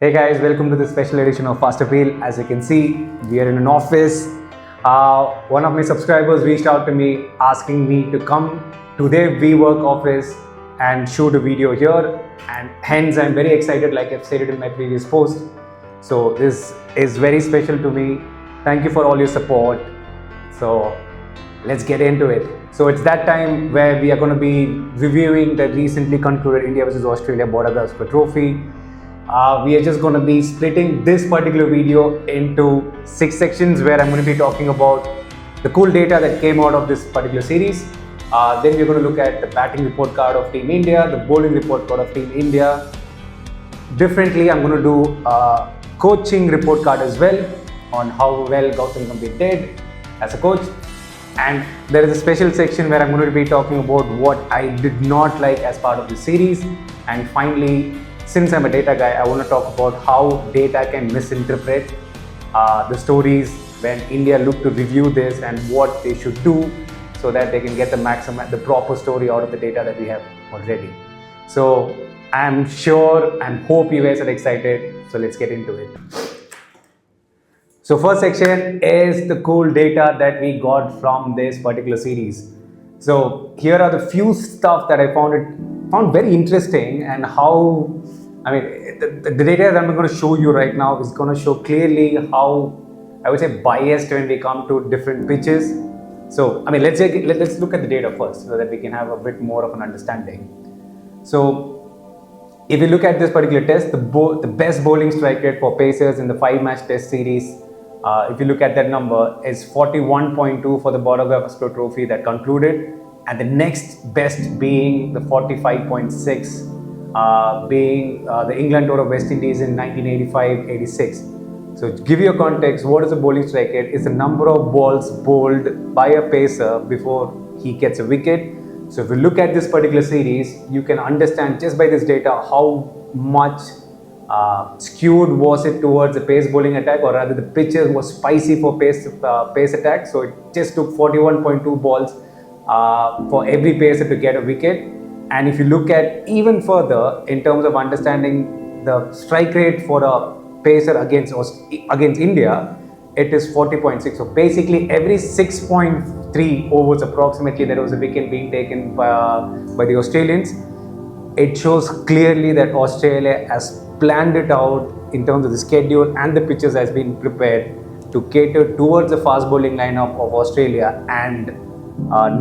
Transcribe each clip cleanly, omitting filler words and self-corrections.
Hey guys, welcome to this special edition of Fast Appeal. As you can see, we are in an office. One of my subscribers reached out to me asking me to come to their WeWork office and shoot a video here, and hence I'm very excited, like I've stated in my previous post. So this is very special to me. Thank you for all your support. So let's get into it. So it's that time where we are going to be reviewing the recently concluded India vs Australia Border-Gavaskar Trophy. We are just going to be splitting this particular video into 6 sections where I'm going to be talking about the cool data that came out of this particular series. Then we're going to look at the batting report card of Team India, the bowling report card of Team India. Differently, I'm going to do a coaching report card as well on how well Gautam Gambhir did as a coach. And there is a special section where I'm going to be talking about what I did not like as part of the series. And finally, since I'm a data guy, I want to talk about how data can misinterpret the stories when India look to review this and what they should do so that they can get the proper story out of the data that we have already. So I'm sure and hope you guys are excited. So let's get into it. So first section is the cool data that we got from this particular series. So here are the few stuff that I found very interesting, and how, I mean, the data that I'm going to show you right now is going to show clearly how, I would say, biased when we come to different pitches. So, I mean, let's look at the data first so that we can have a bit more of an understanding. So, if you look at this particular test, the best bowling strike rate for Pacers in the 5-match test series, if you look at that number, is 41.2 for the Border-Gavaskar Trophy that concluded, and the next best being the 45.6. Being the England tour of West Indies in 1985-86. So to give you a context, what is a bowling strike rate? It's the number of balls bowled by a pacer before he gets a wicket. So if you look at this particular series, you can understand just by this data how much skewed was it towards the pace bowling attack, or rather the pitches was spicy for pace attack. So it just took 41.2 balls for every pacer to get a wicket. And if you look at even further in terms of understanding the strike rate for a pacer against India, it is 40.6. So basically every 6.3 overs approximately there was a wicket being taken by the Australians. It shows clearly that Australia has planned it out in terms of the schedule, and the pitches has been prepared to cater towards the fast bowling lineup of Australia, and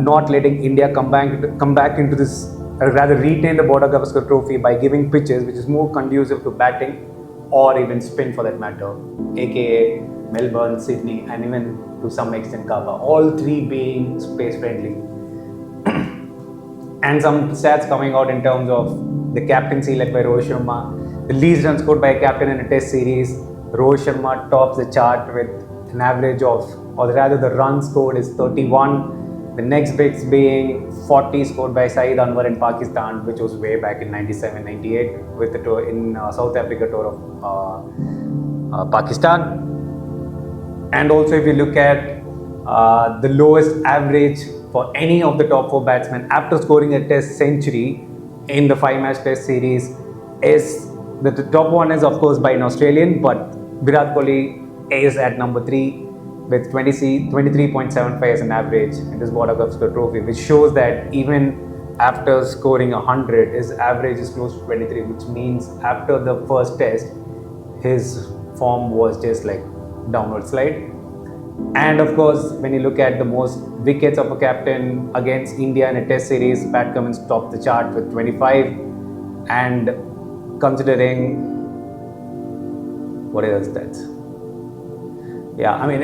not letting India come back into this, rather retain the Border-Gavaskar Trophy by giving pitches which is more conducive to batting or even spin for that matter, aka Melbourne, Sydney, and even to some extent Kaba, all three being space friendly. And some stats coming out in terms of the captaincy led by Rohit Sharma, the least runs scored by a captain in a test series. Rohit Sharma tops the chart with an average of, or rather the run scored is 31. The next bits being 40 scored by Saeed Anwar in Pakistan, which was way back in 97-98 with the tour in South Africa tour of Pakistan. And also if you look at the lowest average for any of the top 4 batsmen after scoring a test century in the 5-match test series, is the top one is of course by an Australian, but Viratkohli is at number 3 with 23.75 as an average in this Border-Gavaskar Trophy, which shows that even after scoring 100, his average is close to 23, which means after the first test, his form was just like downward slide. And of course, when you look at the most wickets of a captain against India in a test series, Pat Cummins topped the chart with 25. And considering, what else that's? Yeah, I mean,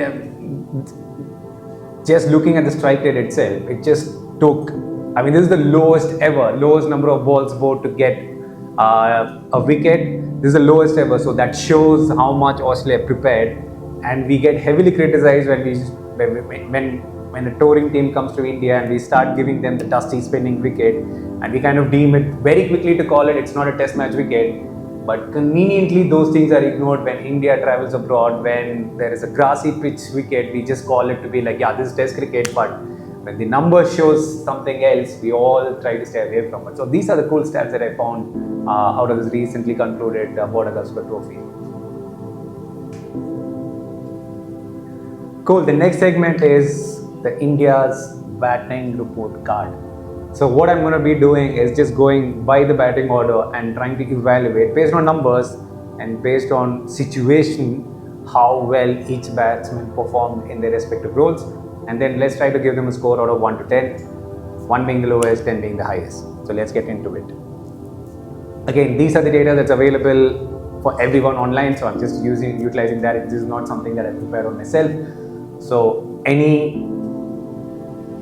just looking at the strike rate itself, it just took, I mean, this is the lowest number of balls bowled to get a wicket. This is the lowest ever, so that shows how much Australia prepared. And we get heavily criticized when a touring team comes to India and we start giving them the dusty spinning wicket, and we kind of deem it very quickly to call it's not a test match wicket. But conveniently, those things are ignored when India travels abroad. When there is a grassy pitch wicket, we just call it to be like, yeah, this is test cricket. But when the number shows something else, we all try to stay away from it. So these are the cool stats that I found out of this recently concluded Border-Gavaskar Trophy. Cool. The next segment is the India's batting report card. So what I'm going to be doing is just going by the batting order and trying to evaluate based on numbers and based on situation how well each batsman performed in their respective roles, and then let's try to give them a score out of 1 to 10, 1 being the lowest, 10 being the highest. So let's get into it. Again, these are the data that's available for everyone online, so I'm just utilizing that. This is not something that I prepared on myself. So any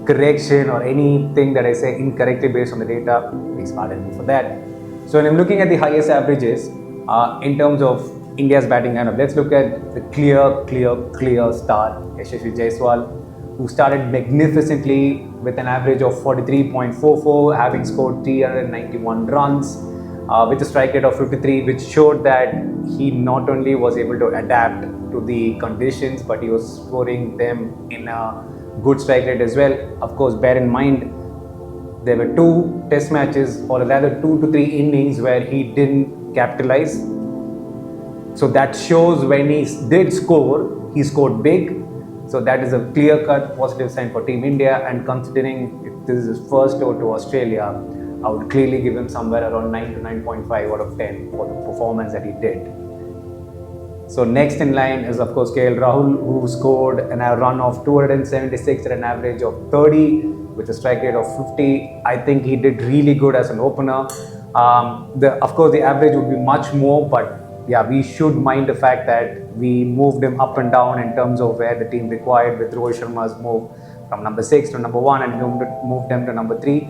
correction or anything that I say incorrectly based on the data, please pardon me for that. So when I'm looking at the highest averages in terms of India's batting lineup, let's look at the clear star, Yashasvi Jaiswal, who started magnificently with an average of 43.44, having scored 391 runs with a strike rate of 53, which showed that he not only was able to adapt to the conditions, but he was scoring them in a good strike rate as well. Of course, bear in mind, there were 2 test matches, or rather 2 to 3 innings where he didn't capitalize. So that shows when he did score, he scored big. So that is a clear-cut positive sign for Team India. And considering if this is his first tour to Australia, I would clearly give him somewhere around 9 to 9.5 out of 10 for the performance that he did. So next in line is of course KL Rahul, who scored a run of 276 at an average of 30 with a strike rate of 50. I think he did really good as an opener. Of course the average would be much more, but yeah, we should mind the fact that we moved him up and down in terms of where the team required, with Rohit Sharma's move from number 6 to number 1 and moved them to number 3.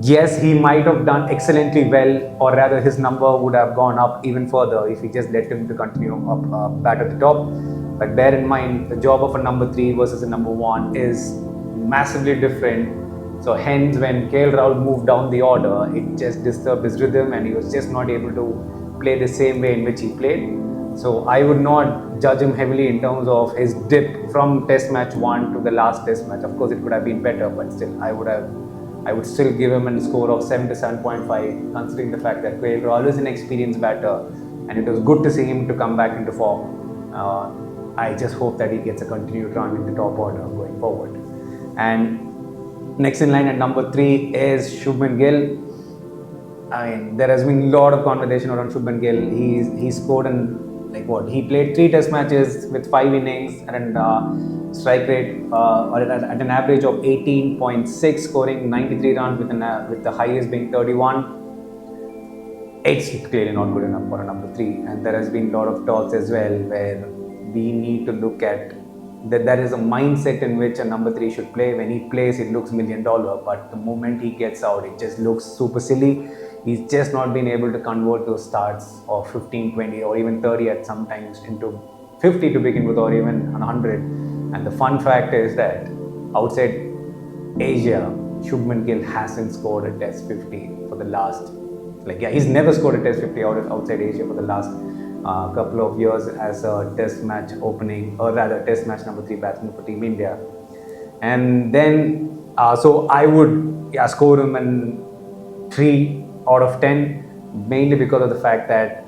Yes, he might have done excellently well, or rather his number would have gone up even further if we just let him to continue up bat at the top. But bear in mind, the job of a number 3 versus a number 1 is massively different. So hence, when KL Rahul moved down the order, it just disturbed his rhythm and he was just not able to play the same way in which he played. So I would not judge him heavily in terms of his dip from test match 1 to the last test match. Of course, it could have been better, but still, I would still give him a score of 7 to 7.5, considering the fact that KL Rahul is an experienced batter, and it was good to see him to come back into form. I just hope that he gets a continued run in the top order going forward. And next in line at number 3 is Shubman Gill. I mean, there has been a lot of conversation around Shubman Gill. He scored he played 3 test matches with 5 innings and strike rate at an average of 18.6, scoring 93 runs with the highest being 31. It's clearly not good enough for a number 3, and there has been a lot of talks as well where we need to look at that there is a mindset in which a number 3 should play. When he plays, it looks $1 million, but the moment he gets out, it just looks super silly. He's just not been able to convert those starts of 15, 20 or even 30 at sometimes into 50 to begin with, or even 100. And the fun fact is that outside Asia, Shubman Gill hasn't scored a test 50 for the last, he's never scored a test 50 outside Asia for the last couple of years as a test match opening, or rather test match number 3 batsman for Team India. And then, so I would score him in 3 out of 10, mainly because of the fact that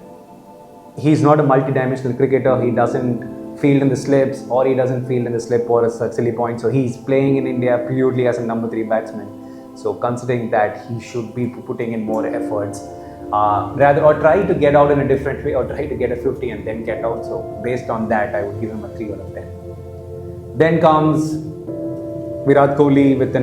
he's not a multi-dimensional cricketer. He doesn't field in the slips, or he doesn't field in the slip or a silly point. So he's playing in India purely as a number 3 batsman. So considering that, he should be putting in more efforts, or try to get out in a different way, or try to get a 50 and then get out. So based on that, I would give him a 3 out of 10. Then comes Virat Kohli with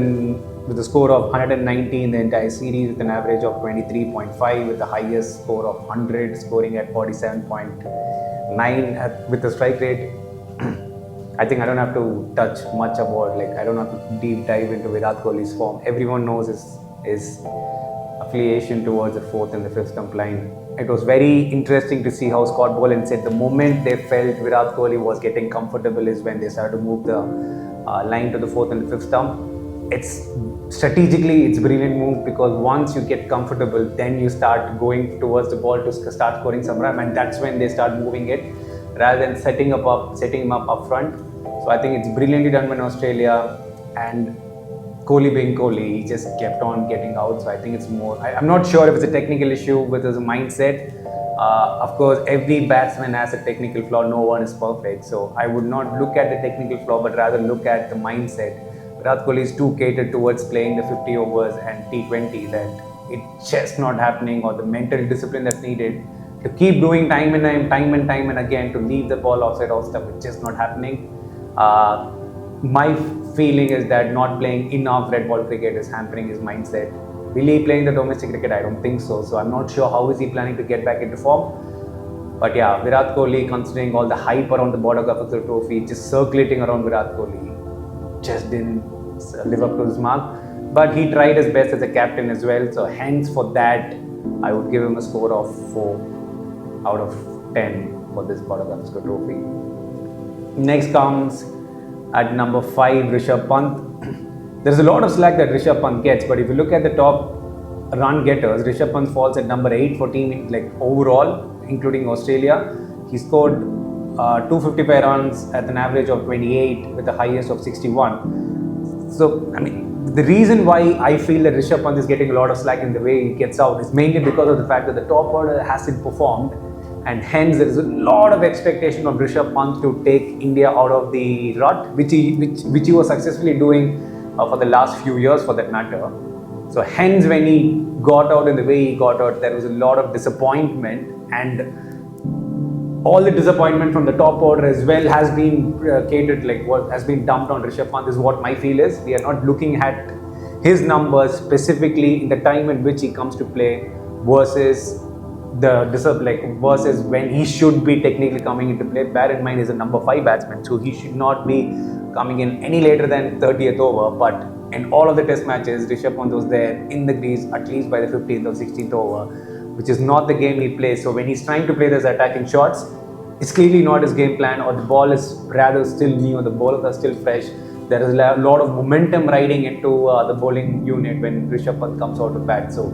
a score of 190 in the entire series, with an average of 23.5, with the highest score of 100, scoring at 47.9 with the strike rate. I think I don't have to touch much about, I don't have to deep dive into Virat Kohli's form. Everyone knows his affiliation towards the 4th and the 5th stump line. It was very interesting to see how Scott Boland said the moment they felt Virat Kohli was getting comfortable is when they started to move the line to the 4th and the 5th stump. It's strategically, it's a brilliant move, because once you get comfortable, then you start going towards the ball to start scoring some run, and that's when they start moving it rather than setting him up front. So I think it's brilliantly done by Australia, and Kohli being Kohli, he just kept on getting out. So I think it's more, I'm not sure if it's a technical issue with his mindset. Of course, every batsman has a technical flaw, no one is perfect. So I would not look at the technical flaw, but rather look at the mindset. Virat Kohli is too catered towards playing the 50 overs and T20 that it's just not happening, or the mental discipline that's needed to keep doing time and again to leave the ball offside or stuff, it's just not happening. My feeling is that not playing enough red ball cricket is hampering his mindset. Will he playing the domestic cricket? I don't think so. So I'm not sure how is he planning to get back into form. But yeah, Virat Kohli, considering all the hype around the Border-Gavaskar Trophy, just circulating around Virat Kohli, just didn't live up to his mark. But he tried his best as a captain as well. So hence for that, I would give him a score of 4 out of 10 for this Border-Gavaskar Trophy. Next comes at number 5, Rishabh-Pant. There's a lot of slack that Rishabh-Pant gets, but if you look at the top run getters, Rishabh-Pant falls at number 8 for team overall, including Australia. He scored 255 runs at an average of 28 with the highest of 61. So, I mean, the reason why I feel that Rishabh-Pant is getting a lot of slack in the way he gets out is mainly because of the fact that the top order hasn't performed, and hence there is a lot of expectation of Rishabh-Pant to take India out of the rut, which he was successfully doing for the last few years for that matter. So hence when he got out in the way he got out, there was a lot of disappointment, and all the disappointment from the top order as well has been catered, like what has been dumped on Rishabh-Pant is what my feel is. We are not looking at his numbers specifically in the time in which he comes to play versus versus when he should be technically coming into play. Bear in mind, he's a number 5 batsman, so he should not be coming in any later than 30th over. But in all of the test matches, Rishabh-Pant was there in the crease at least by the 15th or 16th over, which is not the game he plays. So when he's trying to play those attacking shots, it's clearly not his game plan, or the ball is rather still new, or the bowlers are still fresh. There is a lot of momentum riding into the bowling unit when Rishabh-Pant comes out of bat. So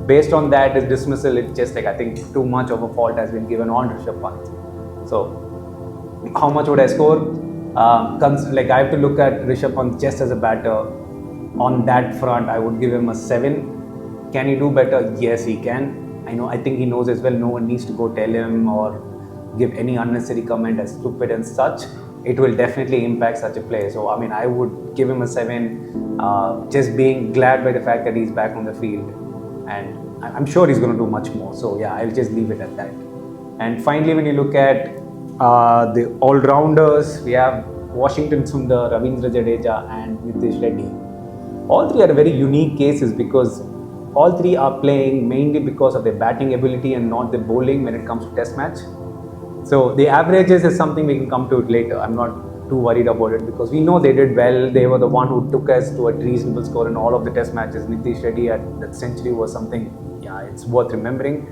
based on that, his dismissal, it's just I think too much of a fault has been given on Rishabh-Pant. So how much would I score? I have to look at Rishabh-Pant just as a batter. On that front, I would give him a 7. Can he do better? Yes, he can. I think he knows as well, no one needs to go tell him or give any unnecessary comment as stupid and such. It will definitely impact such a player. So I would give him a 7, just being glad by the fact that he's back on the field. And I'm sure he's going to do much more. So yeah, I'll just leave it at that. And finally, when you look at the all-rounders, we have Washington Sundar, Ravindra Jadeja and Nitishreddy. All three are very unique cases because all three are playing mainly because of their batting ability and not the bowling when it comes to test match. So the averages is something we can come to it later. I'm not too worried about it because we know they did well. They were the one who took us to a reasonable score in all of the test matches. Nitishreddy at that century was something, it's worth remembering.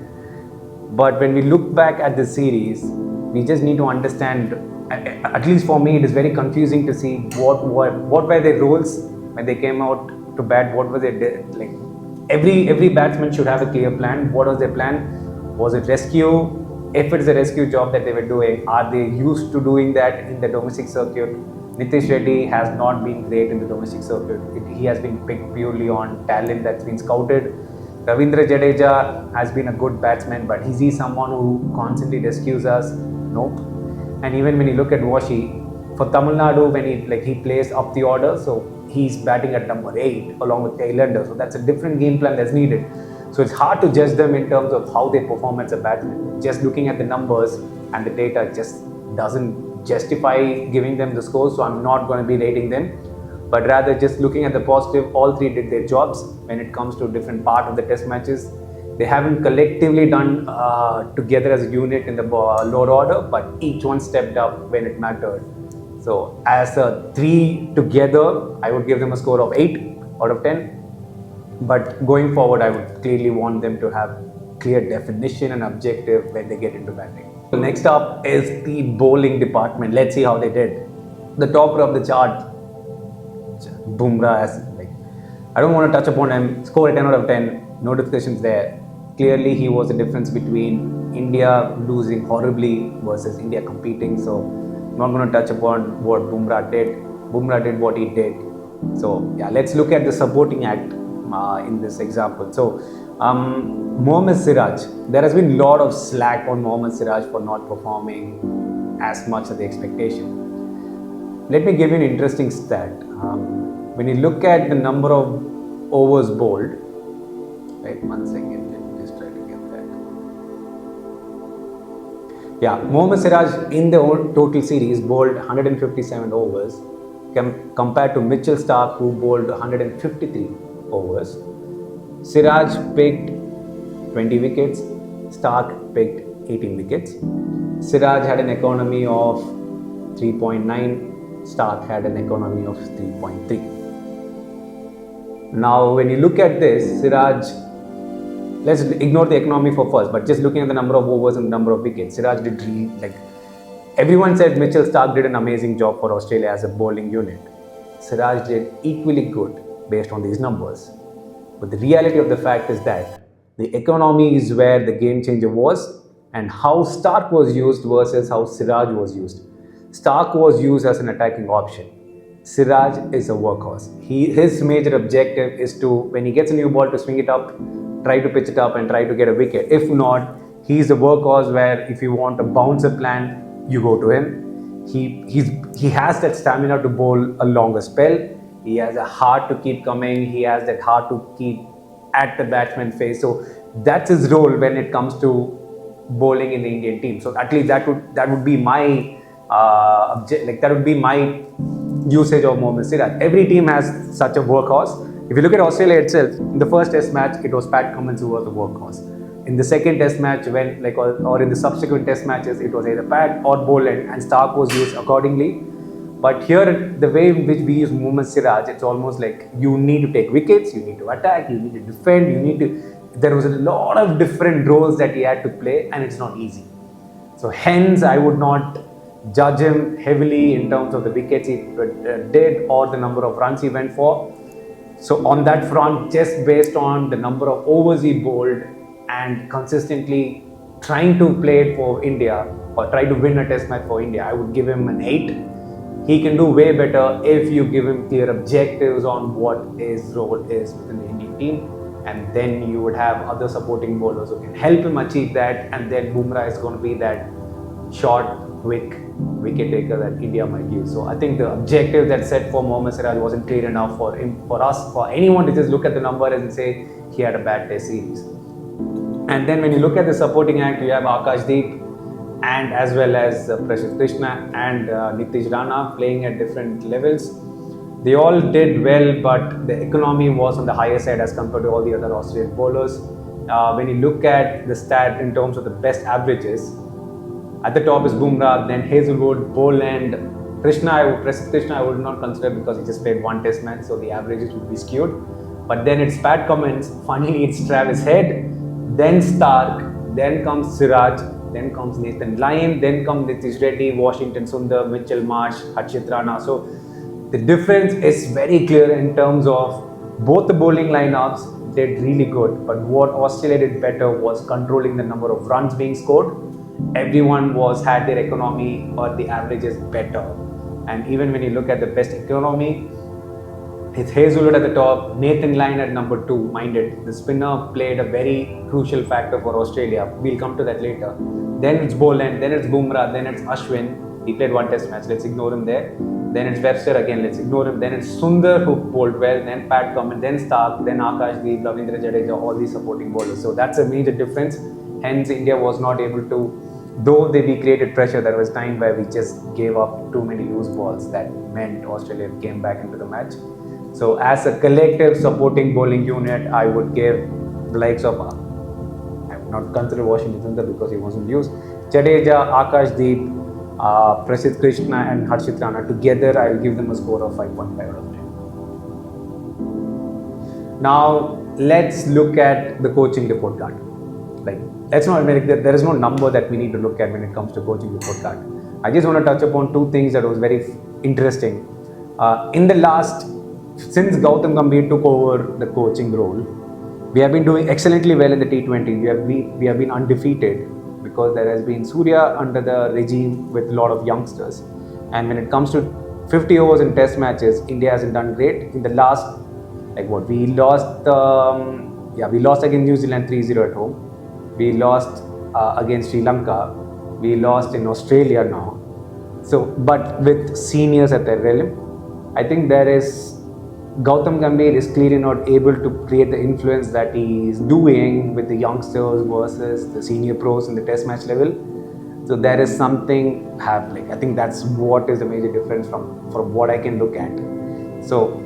But when we look back at the series, we just need to understand, at least for me, it is very confusing to see what were their roles when they came out to bat. What was their, every batsman should have a clear plan. What was their plan? Was it rescue? If it is a rescue job that they were doing, are they used to doing that in the domestic circuit? Nitishreddy has not been great in the domestic circuit. He has been picked purely on talent that's been scouted. Ravindra Jadeja has been a good batsman, but is he someone who constantly rescues us? Nope. And even when you look at Washi, for Tamil Nadu, when he plays up the order, so he's batting at number 8 along with tailender. So that's a different game plan that's needed. So it's hard to judge them in terms of how they perform as a batsman. Just looking at the numbers and the data just doesn't justify giving them the scores. So I'm not going to be rating them, but rather just looking at the positive. All three did their jobs when it comes to different part of the test matches. They haven't collectively done together as a unit in the lower order, but each one stepped up when it mattered. So as a 3 together, I would give them a score of 8 out of 10. But going forward, I would clearly want them to have clear definition and objective when they get into batting. So next up is the bowling department. Let's see how they did. The topper of the chart, Bumrah, I don't want to touch upon him. Score a 10 out of 10. No discussions there. Clearly, he was the difference between India losing horribly versus India competing. So Not going to touch upon what Bumrah did. Bumrah did what he did. So yeah, let's look at the supporting act in this example. So Mohammad Siraj, there has been a lot of slack on Mohammad Siraj for not performing as much as the expectation. Let me give you an interesting stat. When you look at the number of overs bowled, right, 1 second, let me just try to get that. Yeah, Mohammad Siraj in the total series bowled 157 overs compared to Mitchell Starc, who bowled 153 overs. Siraj picked 20 wickets, Starc picked 18 wickets. Siraj had an economy of 3.9, Starc had an economy of 3.3. Now, when you look at this, Siraj, let's ignore the economy for first, but just looking at the number of overs and the number of wickets, Siraj did really, everyone said Mitchell Starc did an amazing job for Australia as a bowling unit. Siraj did equally good based on these numbers. But the reality of the fact is that the economy is where the game changer was, and how Starc was used versus how Siraj was used. Starc was used as an attacking option. Siraj is a workhorse. His major objective is to, when he gets a new ball, to swing it up, try to pitch it up and try to get a wicket. If not, he's a workhorse where if you want a bouncer plan, you go to him. He has that stamina to bowl a longer spell. He has a heart to keep coming. He has that heart to keep at the batsman face. So that's his role when it comes to bowling in the Indian team. So at least that would be my that would be my usage of Mohammad Siraj. Every team has such a workhorse. If you look at Australia itself, in the first Test match, it was Pat Cummins who was the workhorse. In the second Test match, or in the subsequent Test matches, it was either Pat or Boland, and Starc was used accordingly. But here, the way in which we use Mohammad Siraj, it's almost like you need to take wickets, you need to attack, you need to defend, there was a lot of different roles that he had to play, and it's not easy. So hence, I would not judge him heavily in terms of the wickets he did or the number of runs he went for. So on that front, just based on the number of overs he bowled and consistently trying to play it for India or try to win a Test match for India, I would give him an 8. He can do way better if you give him clear objectives on what his role is within the Indian team, and then you would have other supporting bowlers who can help him achieve that, and then Bumrah is going to be that short, quick wicket taker that India might use. So I think the objective that's set for Mohammad Siraj wasn't clear enough for him, for us, for anyone to just look at the numbers and say he had a bad Test series. And then when you look at the supporting act, you have Akashdeep and as well as Prashant Krishna and Nitishreddy playing at different levels. They all did well, but the economy was on the higher side as compared to all the other Australian bowlers. When you look at the stat in terms of the best averages, at the top is Bumrah, then Hazlewood, Boland, Prashant Krishna I would not consider because he just played one Test match, so the averages would be skewed. But then it's Pat Cummins, finally it's Travis Head, then Starc, then comes Siraj, then comes Nathan Lyon, then comes Nitishreddy, Washington Sundar, Mitchell Marsh, Harshit Rana. So the difference is very clear in terms of both the bowling lineups did really good, but what Australia did better was controlling the number of runs being scored. Everyone had their economy or the averages better. And even when you look at the best economy, it's Hazlewood at the top, Nathan Lyon at number 2. Mind it, the spinner played a very crucial factor for Australia. We'll come to that later. Then it's Boland, then it's Bumrah, then it's Ashwin. He played one Test match, let's ignore him there. Then it's Webster again, let's ignore him. Then it's Sundar who bowled well, then Pat Cummins, then Starc, then Akashdeep, Ravindra Jadeja, all these supporting bowlers. So that's a major difference. Hence, India was not able to, though we created pressure, there was time where we just gave up too many loose balls. That meant Australia came back into the match. So as a collective supporting bowling unit, I would give the likes of, I would not consider Washington Sundar because he wasn't used, Jadeja, Akashdeep, Prashant Krishna and Harshit Rana together, I will give them a score of 5.5 out of 10. Now, let's look at the coaching report card. There is no number that we need to look at when it comes to coaching report card. I just want to touch upon two things that was very interesting. Since Gautam Gambhir took over the coaching role, we have been doing excellently well in the T20. We have been undefeated because there has been Surya under the regime with a lot of youngsters. And when it comes to 50 overs in test matches, India hasn't done great. In the last, we lost, we lost against New Zealand 3-0 at home. We lost against Sri Lanka. We lost in Australia now. So, but with seniors at their realm, I think there is Gautam Gambhir is clearly not able to create the influence that he is doing with the youngsters versus the senior pros in the test match level. So there is something happening. I think that's what is the major difference from what I can look at. So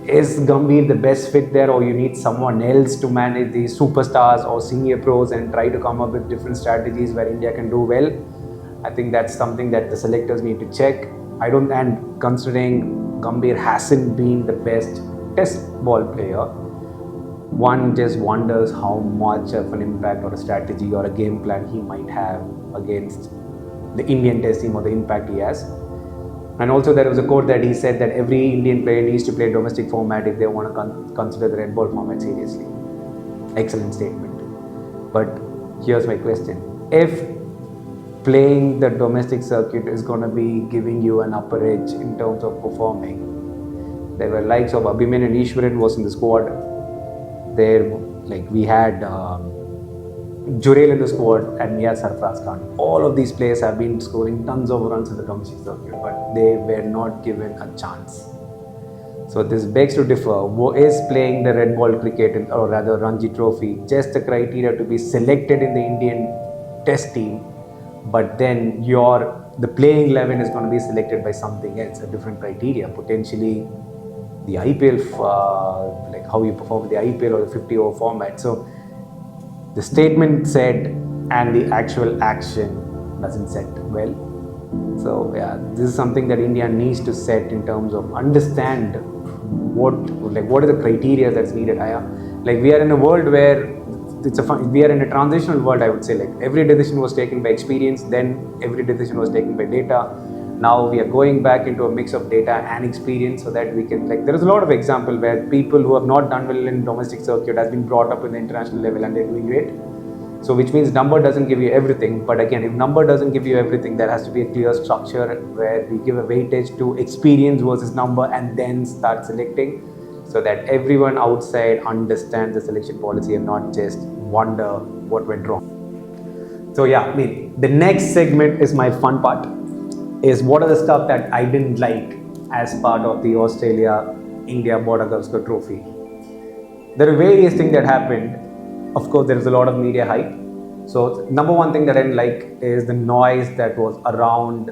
is Gambhir the best fit there, or you need someone else to manage these superstars or senior pros and try to come up with different strategies where India can do well? I think that's something that the selectors need to check. And considering Gambhir hasn't been the best test ball player, one just wonders how much of an impact or a strategy or a game plan he might have against the Indian test team or the impact he has. And also there was a quote that he said that every Indian player needs to play domestic format if they want to consider the red ball format seriously. Excellent statement. But here's my question. If playing the domestic circuit is going to be giving you an upper edge in terms of performing, there were likes of Abhimanyu and Ishwaran was in the squad. We had Jurel in the squad and we had Sarfraz Khan. All of these players have been scoring tons of runs in the domestic circuit, but they were not given a chance. So this begs to differ. Is playing the red ball cricket, or rather Ranji Trophy, just the criteria to be selected in the Indian test team, but then the playing 11 is going to be selected by something else, a different criteria, potentially the IPL, how you perform with the IPL or the 50 over format. So the statement said and the actual action doesn't set well. So yeah, this is something that India needs to set in terms of understand what are the criteria that's needed. We are in a world where we are in a transitional world, I would say. Every decision was taken by experience, then every decision was taken by data. Now we are going back into a mix of data and experience so that we can, there is a lot of example where people who have not done well in domestic circuit has been brought up in the international level and they're doing great. So which means number doesn't give you everything. But again, if number doesn't give you everything, there has to be a clear structure where we give a weightage to experience versus number and then start selecting, so that everyone outside understands the selection policy and not just wonder what went wrong. So yeah, the next segment is my fun part. Is what are the stuff that I didn't like as part of the Australia-India Border-Gavaskar Trophy. There are various things that happened. Of course, there is a lot of media hype. So number one thing that I didn't like is the noise that was around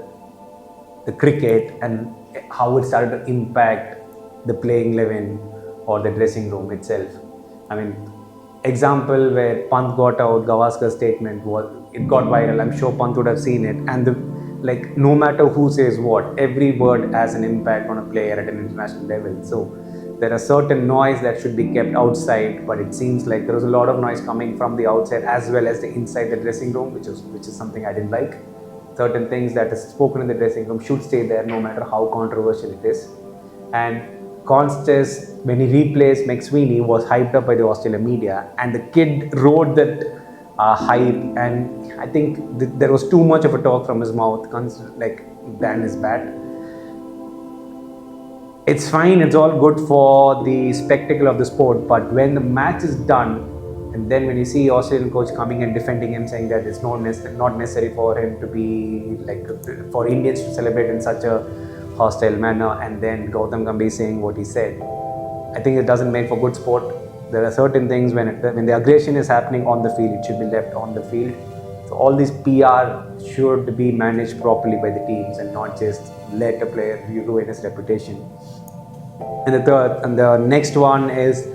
the cricket and how it started to impact the playing 11 or the dressing room itself. Example where Pant got out, Gavaskar's statement it got viral. I'm sure Pant would have seen it, and no matter who says what, every word has an impact on a player at an international level. So there are certain noise that should be kept outside, but it seems like there was a lot of noise coming from the outside as well as the inside the dressing room, which is something I didn't like. Certain things that is spoken in the dressing room should stay there no matter how controversial it is. And Constance, when he replaced McSweeney, was hyped up by the Australian media, and the kid rode that hype, and I think there was too much of a talk from his mouth, ban is bad. It's fine, it's all good for the spectacle of the sport, but when the match is done, and then when you see Australian coach coming and defending him, saying that it's not necessary for him to be for Indians to celebrate in such a hostile manner, and then Gautam Gambhir saying what he said, I think it doesn't make for good sport. There are certain things when the aggression is happening on the field, it should be left on the field. So all this PR should be managed properly by the teams and not just let a player ruin his reputation. And the next one is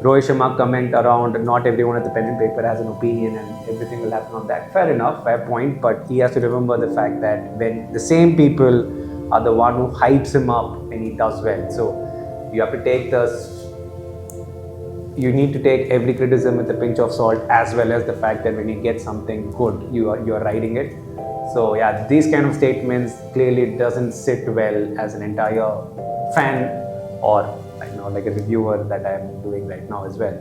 Rohit Sharma comment around not everyone at the pen and paper has an opinion and everything will happen on that. Fair enough, fair point, but he has to remember the fact that when the same people are the one who hypes him up when he does well. So you have to take you need to take every criticism with a pinch of salt, as well as the fact that when you get something good, you are riding it. So yeah, these kind of statements clearly doesn't sit well as an entire fan or a reviewer that I'm doing right now as well.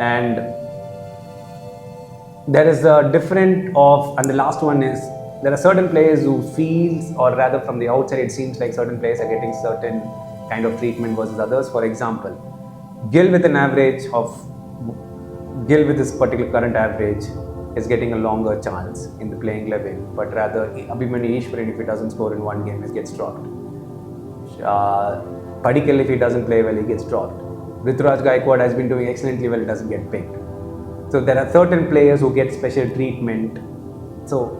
And there is a different and the last one is there are certain players who feels, or rather from the outside it seems like certain players are getting certain kind of treatment versus others. For example, Gill with an average of Gill with this particular current average is getting a longer chance in the playing 11, but rather Abhimanyu Ishwaran, if he doesn't score in one game, he gets dropped. Padikkal, if he doesn't play well, he gets dropped. Rituraj Gaikwad has been doing excellently well, doesn't get picked. So there are certain players who get special treatment. So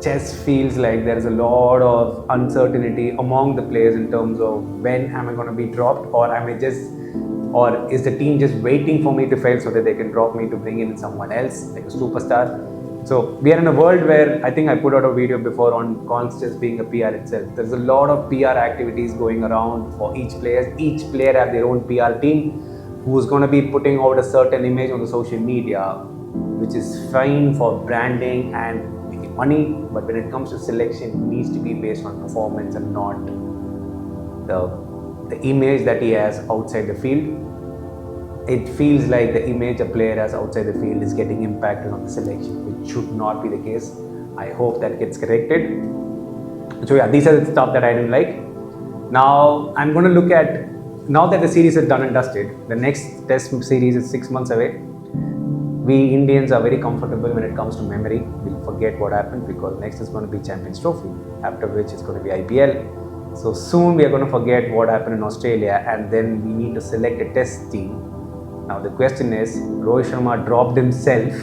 chess feels like there is a lot of uncertainty among the players in terms of when am I going to be dropped, or is the team just waiting for me to fail so that they can drop me to bring in someone else like a superstar. So we are in a world where I think I put out a video before on cons just being a PR itself. There's a lot of PR activities going around for each player. Each player have their own PR team who's going to be putting out a certain image on the social media, which is fine for branding and making money, but when it comes to selection, it needs to be based on performance and not the image that he has outside the field. It feels like the image a player has outside the field is getting impacted on the selection, which should not be the case. I hope that gets corrected. So yeah, these are the stuff that I didn't like. Now I'm going to look at, now that the series is done and dusted, the next test series is 6 months away. We Indians are very comfortable when it comes to memory. We'll forget what happened because next is going to be Champions Trophy, after which it's going to be IPL. So soon we are going to forget what happened in Australia, and then we need to select a test team. Now the question is, Rohit Sharma dropped himself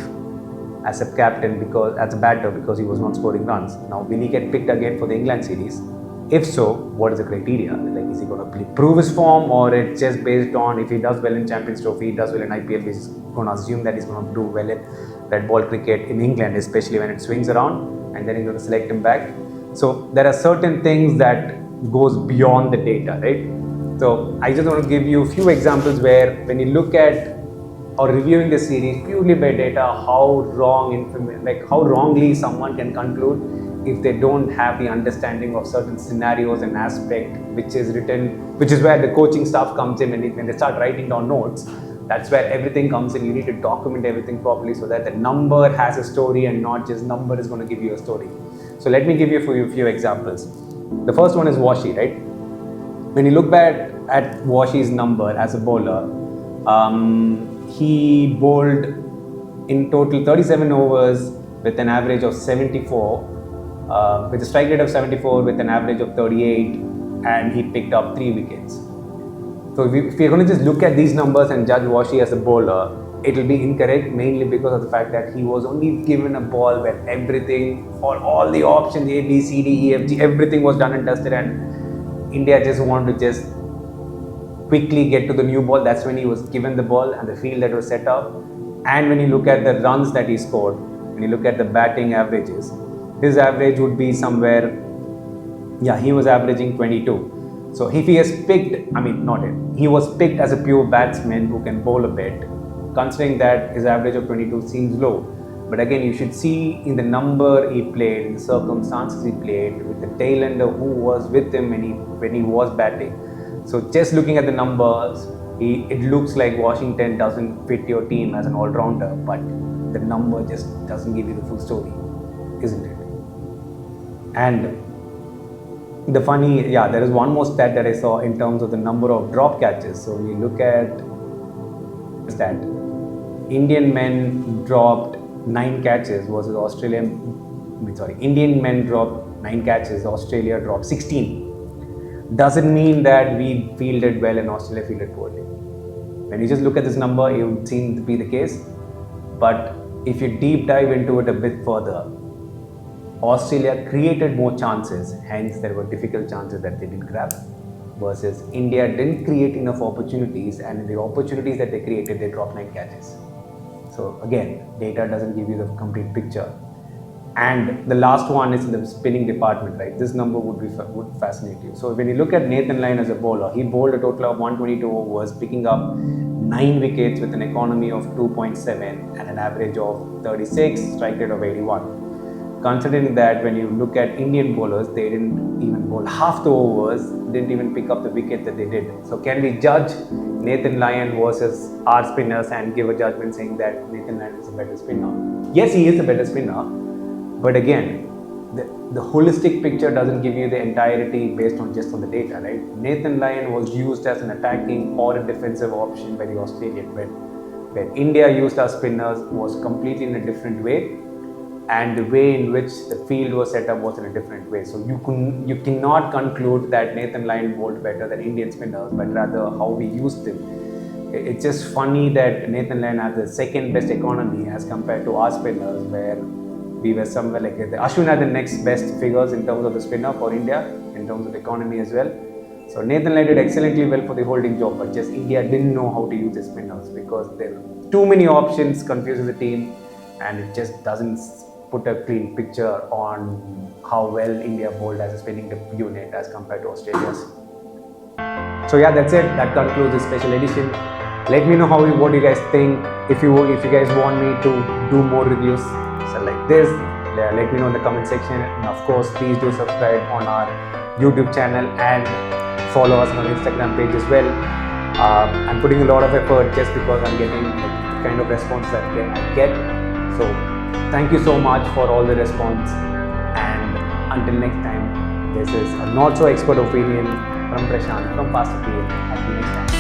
as a captain as a batter because he was not scoring runs. Now will he get picked again for the England series? If so, what is the criteria? Like, is he going to prove his form, or it's just based on if he does well in Champions Trophy, he does well in IPL, we're just going to assume that he's going to do well in red ball cricket in England, especially when it swings around, and then he's going to select him back. So there are certain things that goes beyond the data, right? So I just want to give you a few examples where when you look at or reviewing the series purely by data, how wrongly someone can conclude if they don't have the understanding of certain scenarios and aspect which is where the coaching staff comes in, and when they start writing down notes, that's where everything comes in. You need to document everything properly so that the number has a story and not just number is going to give you a story. So let me give you a few examples. The first one is Washi, right? When you look back at Washi's number as a bowler, he bowled in total 37 overs with an average of 74, with a strike rate of 74 with an average of 38, and he picked up 3 wickets. So if we're going to just look at these numbers and judge Washi as a bowler, it will be incorrect, mainly because of the fact that he was only given a ball where everything, or all the options, A, B, C, D, E, F, G, everything was done and dusted, and India just wanted to just quickly get to the new ball. That's when he was given the ball and the field that was set up. And when you look at the runs that he scored, when you look at the batting averages, his average would be somewhere, he was averaging 22. So if he has picked, he was picked as a pure batsman who can bowl a bit. Considering that his average of 22 seems low, but again you should see in the number he played, in the circumstances he played, with the tailender who was with him when he was batting. So just looking at the numbers, it looks like Washington doesn't fit your team as an all-rounder, but the number just doesn't give you the full story, isn't it? And there is one more stat that I saw in terms of the number of drop catches. So we look at stat. Indian men dropped 9 catches versus Indian men dropped 9 catches, Australia dropped 16. Doesn't mean that we fielded well and Australia fielded poorly. When you just look at this number, it would seem to be the case. But if you deep dive into it a bit further, Australia created more chances, hence there were difficult chances that they didn't grab. Versus India didn't create enough opportunities, and in the opportunities that they created, they dropped 9 catches. So again, data doesn't give you the complete picture. And the last one is in the spinning department, right? This number would fascinate you. So when you look at Nathan Lyon as a bowler, he bowled a total of 122 overs, picking up 9 wickets with an economy of 2.7 and an average of 36, strike rate of 81. Considering that when you look at Indian bowlers, they didn't even bowl half the overs, didn't even pick up the wicket that they did. So can we judge Nathan Lyon versus our spinners and give a judgment saying that Nathan Lyon is a better spinner? Yes, he is a better spinner. But again, the holistic picture doesn't give you the entirety based on just on the data, right? Nathan Lyon was used as an attacking or a defensive option by the Australian, when India used our spinners was completely in a different way, and the way in which the field was set up was in a different way. So you cannot conclude that Nathan Lyon bowled better than Indian spinners, but rather how we used them. It's just funny that Nathan Lyon has the second best economy as compared to our spinners, where we were somewhere like Ashwin had the next best figures in terms of the spinner for India, in terms of economy as well. So Nathan Lyon did excellently well for the holding job, but just India didn't know how to use the spinners because there were too many options confusing the team, and it just doesn't put a clean picture on how well India bowled as a spinning unit as compared to Australia's. So yeah, that's it. That concludes this special edition. Let me know what you guys think. If you guys want me to do more reviews like this, let me know in the comment section. And of course, please do subscribe on our YouTube channel and follow us on our Instagram page as well. I'm putting a lot of effort just because I'm getting the kind of response that I get. So thank you so much for all the response, and until next time, this is a not so expert opinion from Prashant from Fast Appeal. Until next time.